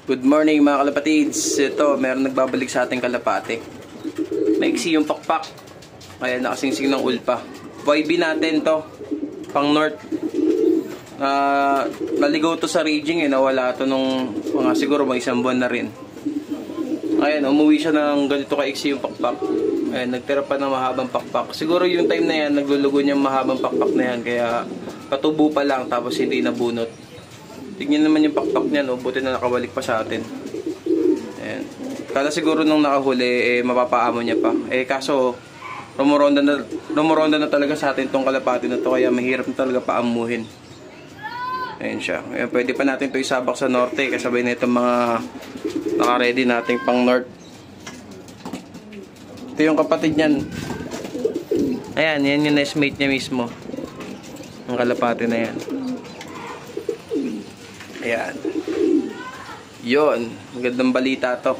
Good morning mga kalapatids. Ito, meron nagbabalik sa ating kalapate. Maiksi yung pakpak. Kaya nakasingsing ng ulpa. YB natin to. Pang north. Naligaw to sa raging nawala to nung mga siguro mga isang buwan na rin. Ayan, umuwi siya ng ganito kaiksi yung pakpak. Ayan, nagtira pa ng mahabang pakpak. Siguro yung time na yan, naglulugo niyang mahabang pakpak na yan. Kaya patubo pa lang tapos hindi nabunot. Tignan naman yung pakpak niya, no? Buti na nakabalik pa sa atin. Ayan. Kala siguro nung nakahuli, mapapaamo niya pa. Kaso, rumuronda na talaga sa atin tong kalapati na to. Kaya mahirap na talaga paamuhin. Ayan siya. Ayan, pwede pa natin to isabak sa norte. Kasabay na itong mga naka-ready nating pang north. Ito yung kapatid niyan. Ayan, yan yung nest mate niya mismo. Ang kalapati na yan. Ayan. Yun. Magandang balita to.